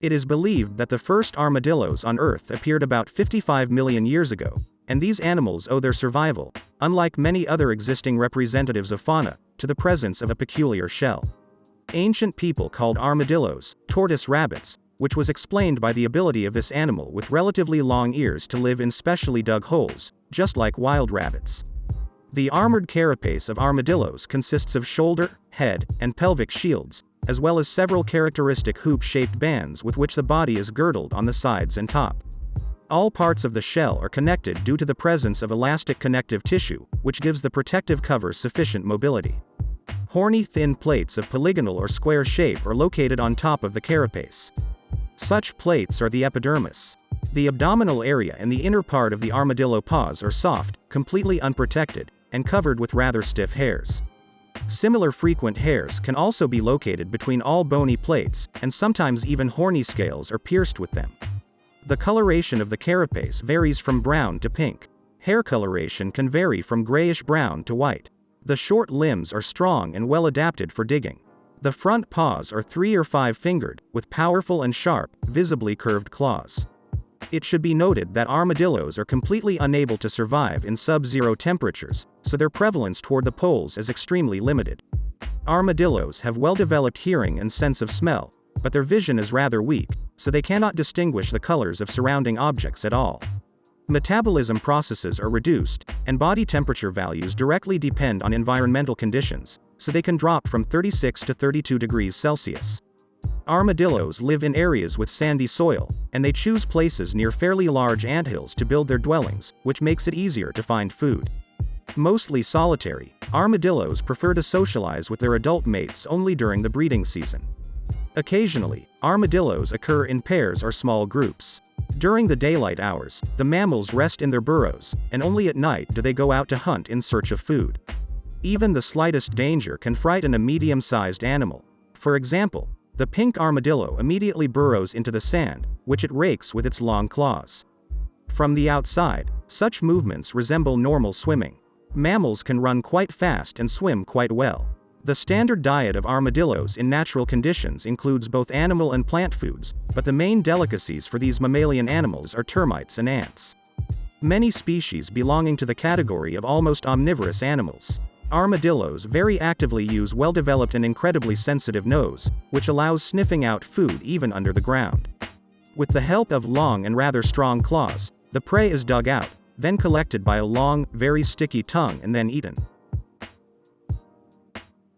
It is believed that the first armadillos on Earth appeared about 55 million years ago, and these animals owe their survival, unlike many other existing representatives of fauna, to the presence of a peculiar shell. Ancient people called armadillos tortoise rabbits, which was explained by the ability of this animal with relatively long ears to live in specially dug holes, just like wild rabbits. The armored carapace of armadillos consists of shoulder, head, and pelvic shields, as well as several characteristic hoop-shaped bands with which the body is girdled on the sides and top. All parts of the shell are connected due to the presence of elastic connective tissue, which gives the protective cover sufficient mobility. Horny thin plates of polygonal or square shape are located on top of the carapace. Such plates are the epidermis. The abdominal area and the inner part of the armadillo paws are soft, completely unprotected, and covered with rather stiff hairs. Similar frequent hairs can also be located between all bony plates, and sometimes even horny scales are pierced with them. The coloration of the carapace varies from brown to pink. Hair coloration can vary from grayish-brown to white. The short limbs are strong and well adapted for digging. The front paws are 3 or 5-fingered, with powerful and sharp, visibly curved claws. It should be noted that armadillos are completely unable to survive in sub-zero temperatures, so their prevalence toward the poles is extremely limited. Armadillos have well-developed hearing and sense of smell, but their vision is rather weak, so they cannot distinguish the colors of surrounding objects at all. Metabolism processes are reduced, and body temperature values directly depend on environmental conditions, so they can drop from 36 to 32 degrees Celsius. Armadillos live in areas with sandy soil, and they choose places near fairly large anthills to build their dwellings, which makes it easier to find food. Mostly solitary, armadillos prefer to socialize with their adult mates only during the breeding season. Occasionally, armadillos occur in pairs or small groups. During the daylight hours, the mammals rest in their burrows, and only at night do they go out to hunt in search of food. Even the slightest danger can frighten a medium-sized animal. For example, the pink armadillo immediately burrows into the sand, which it rakes with its long claws. From the outside, such movements resemble normal swimming. Mammals can run quite fast and swim quite well. The standard diet of armadillos in natural conditions includes both animal and plant foods, but the main delicacies for these mammalian animals are termites and ants. Many species belonging to the category of almost omnivorous animals. Armadillos very actively use well-developed and incredibly sensitive nose, which allows sniffing out food even under the ground. With the help of long and rather strong claws, the prey is dug out, then collected by a long, very sticky tongue and then eaten.